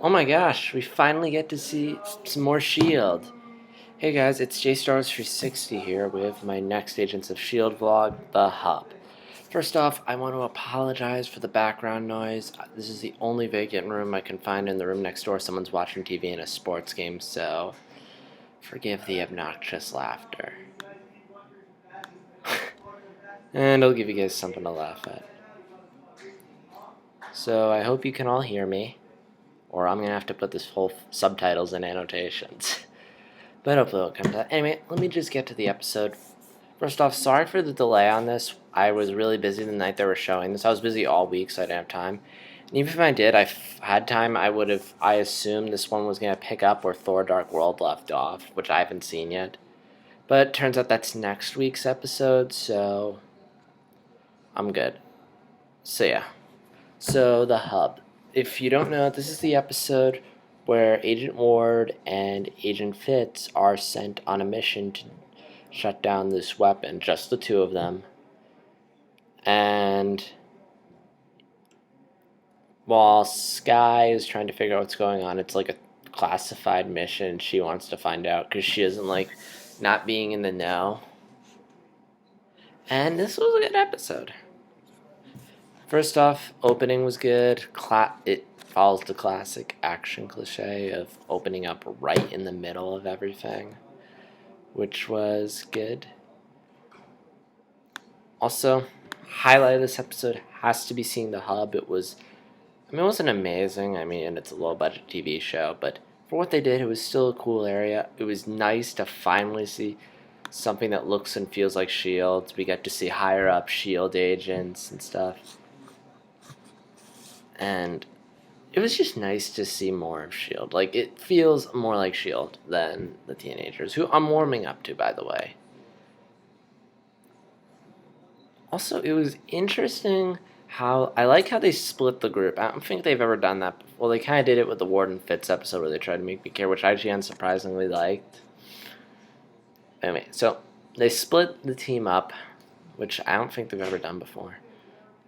Oh my gosh, we finally get to see some more S.H.I.E.L.D. Hey guys, it's JStars360 here with my next Agents of S.H.I.E.L.D. vlog, The Hub. First off, I want to apologize for the background noise. This is the only vacant room I can find in the room next door. Someone's watching TV in a sports game, so forgive the obnoxious laughter. And I'll give you guys something to laugh at. So I hope you can all hear me, or I'm going to have to put this whole subtitles and annotations. But hopefully it'll come to that. Anyway, let me just get to the episode. First off, sorry for the delay on this. I was really busy the night they were showing this. I was busy all week, so I didn't have time. And even if I did, had time, I assumed this one was going to pick up where Thor Dark World left off, which I haven't seen yet. But it turns out that's next week's episode, so I'm good. So yeah. So the Hub. If you don't know, this is the episode where Agent Ward and Agent Fitz are sent on a mission to shut down this weapon, just the two of them. And while Skye is trying to figure out what's going on, it's like a classified mission. She wants to find out because she doesn't like not being in the know. And this was a good episode. First off, opening was good. It follows the classic action cliche of opening up right in the middle of everything, which was good. Also, highlight of this episode has to be seeing the Hub. It wasn't amazing. It's a low-budget TV show, but for what they did, it was still a cool area. It was nice to finally see something that looks and feels like S.H.I.E.L.D. We get to see higher-up S.H.I.E.L.D. agents and stuff. And it was just nice to see more of S.H.I.E.L.D. Like, it feels more like S.H.I.E.L.D. than the teenagers, who I'm warming up to, by the way. Also, it was interesting I like how they split the group. I don't think they've ever done that before. Well, they kind of did it with the Warden Fitz episode where they tried to make me care, which I actually unsurprisingly liked. Anyway, so they split the team up, which I don't think they've ever done before.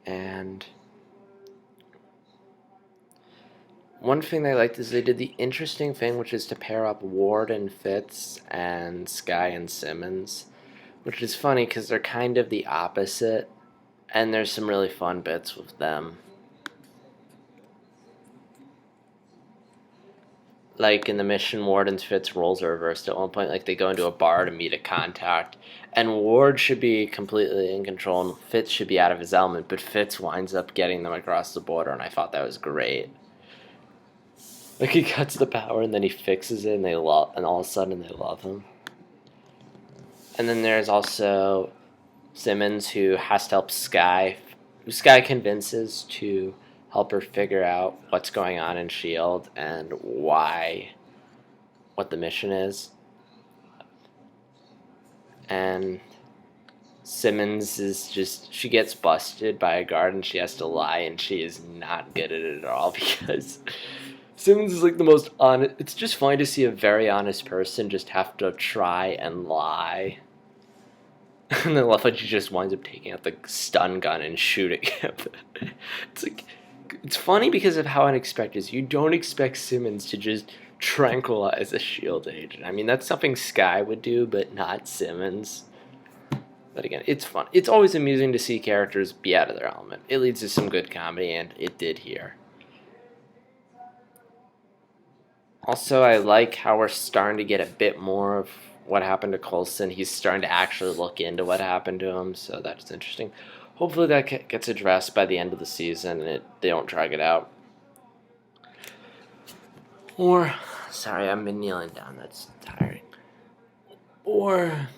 And one thing they liked is they did the interesting thing, which is to pair up Ward and Fitz and Skye and Simmons, which is funny because they're kind of the opposite, and there's some really fun bits with them. Like in the mission, Ward and Fitz roles are reversed at one point. Like they go into a bar to meet a contact, and Ward should be completely in control, and Fitz should be out of his element, but Fitz winds up getting them across the border, and I thought that was great. Like he cuts the power, and then he fixes it, and and all of a sudden they love him. And then there's also Simmons, who has to help Skye, who Skye convinces to help her figure out what's going on in S.H.I.E.L.D. and what the mission is. And Simmons she gets busted by a guard and she has to lie, and she is not good at it at all because Simmons is like the most honest. It's just funny to see a very honest person just have to try and lie. And then love how she just winds up taking out the stun gun and shooting him. It's funny because of how unexpected it is. You don't expect Simmons to just tranquilize a S.H.I.E.L.D. agent. That's something Skye would do, but not Simmons. But again, it's fun. It's always amusing to see characters be out of their element. It leads to some good comedy, and it did here. Also, I like how we're starting to get a bit more of what happened to Coulson. He's starting to actually look into what happened to him, so that's interesting. Hopefully that gets addressed by the end of the season and they don't drag it out. Sorry, I've been kneeling down. That's tiring. Or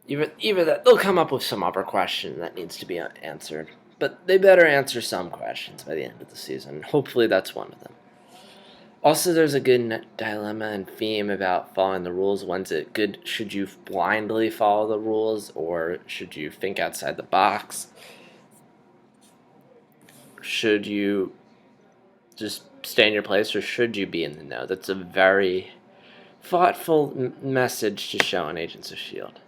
either that they'll come up with some other question that needs to be answered. But they better answer some questions by the end of the season. Hopefully that's one of them. Also, there's a good dilemma and theme about following the rules. When's it good? Should you blindly follow the rules, or should you think outside the box? Should you just stay in your place, or should you be in the know? That's a very thoughtful message to show in Agents of S.H.I.E.L.D.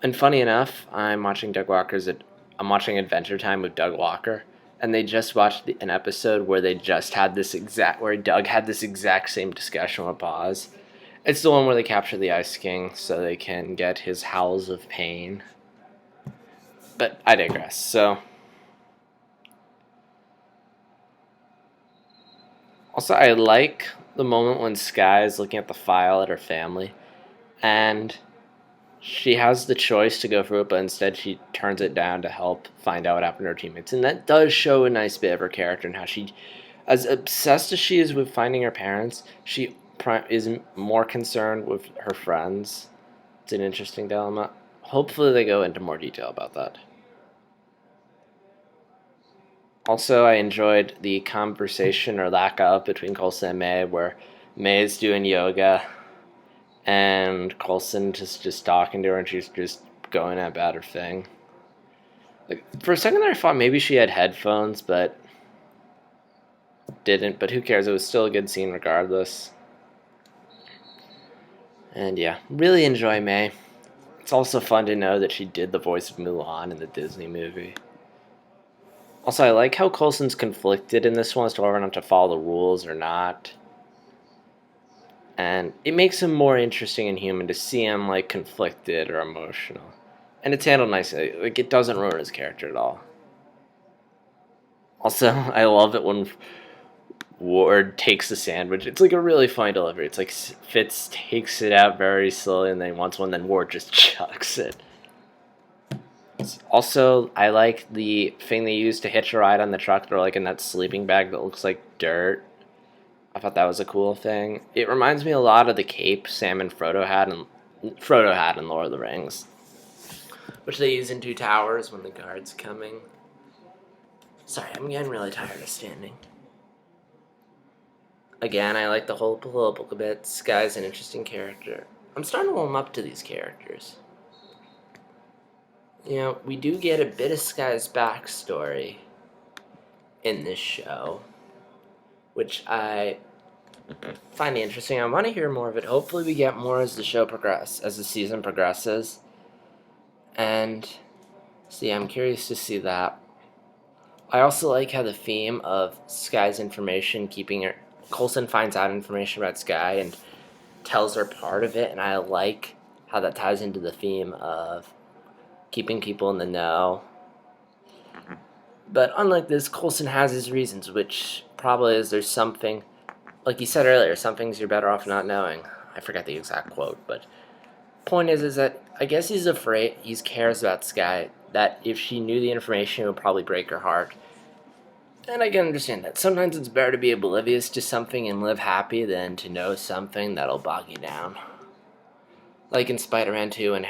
And funny enough, I'm watching Adventure Time with Doug Walker, and they just watched an episode where where Doug had this exact same discussion with Boz. It's the one where they capture the Ice King so they can get his howls of pain. But I digress. So, also, I like the moment when Skye is looking at the file at her family, and she has the choice to go through it, but instead she turns it down to help find out what happened to her teammates. And that does show a nice bit of her character and how she, as obsessed as she is with finding her parents, she is more concerned with her friends. It's an interesting dilemma. Hopefully they go into more detail about that. Also, I enjoyed the conversation or lack of between Coulson and May, where May is doing yoga and Coulson just talking to her, and she's just going about her thing. Like, for a second there, I thought maybe she had headphones, but didn't. But who cares? It was still a good scene regardless. And yeah, really enjoy May. It's also fun to know that she did the voice of Mulan in the Disney movie. Also, I like how Coulson's conflicted in this one as to whether or not to follow the rules or not. And it makes him more interesting and human to see him, like, conflicted or emotional. And it's handled nicely. Like, it doesn't ruin his character at all. Also, I love it when Ward takes the sandwich. It's like a really funny delivery. It's like Fitz takes it out very slowly and then he wants one, then Ward just chucks it. Also, I like the thing they use to hitch a ride on the truck. They're like in that sleeping bag that looks like dirt. I thought that was a cool thing. It reminds me a lot of the cape Sam and Frodo had in Lord of the Rings, which they use in Two Towers when the guard's coming. Sorry, I'm getting really tired of standing. Again, I like the whole political bit. Skye's an interesting character. I'm starting to warm up to these characters. You know, we do get a bit of Skye's backstory in this show, which I find interesting. I want to hear more of it. Hopefully we get more as the season progresses. And see, I'm curious to see that. I also like how the theme of Skye's information, Coulson finds out information about Skye and tells her part of it, and I like how that ties into the theme of keeping people in the know. But unlike this, Coulson has his reasons, which probably is there's something, like you said earlier, some things you're better off not knowing. I forgot the exact quote, but point is that I guess he's afraid, he cares about Skye, that if she knew the information, it would probably break her heart. And I can understand that. Sometimes it's better to be oblivious to something and live happy than to know something that'll bog you down. Like in Spider-Man 2 when the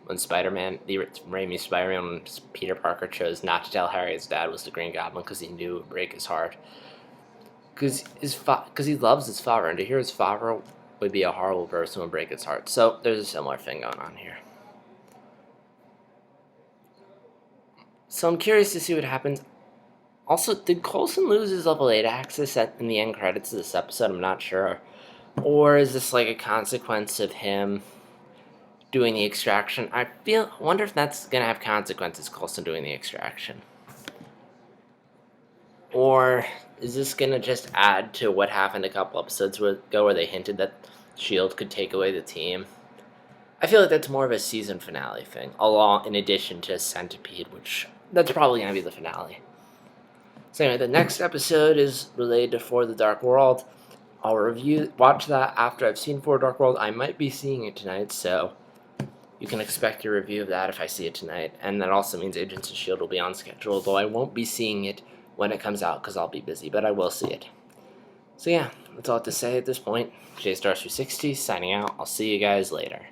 Raimi Spider-Man, when Peter Parker chose not to tell Harry his dad was the Green Goblin because he knew it would break his heart. Because he loves his father, and to hear his father would be a horrible person would break his heart. So there's a similar thing going on here. So I'm curious to see what happens. Also, did Coulson lose his level 8 access in the end credits of this episode? I'm not sure. Or is this like a consequence of him doing the extraction? I wonder if that's going to have consequences, Coulson doing the extraction. Or is this going to just add to what happened a couple episodes ago where they hinted that S.H.I.E.L.D. could take away the team? I feel like that's more of a season finale thing, in addition to Centipede, which that's probably going to be the finale. So anyway, the next episode is related to For the Dark World. I'll watch that after I've seen For the Dark World. I might be seeing it tonight, so you can expect a review of that if I see it tonight. And that also means Agents of S.H.I.E.L.D. will be on schedule, though I won't be seeing it when it comes out because I'll be busy, but I will see it. So yeah, that's all I have to say at this point. JStar360 signing out. I'll see you guys later.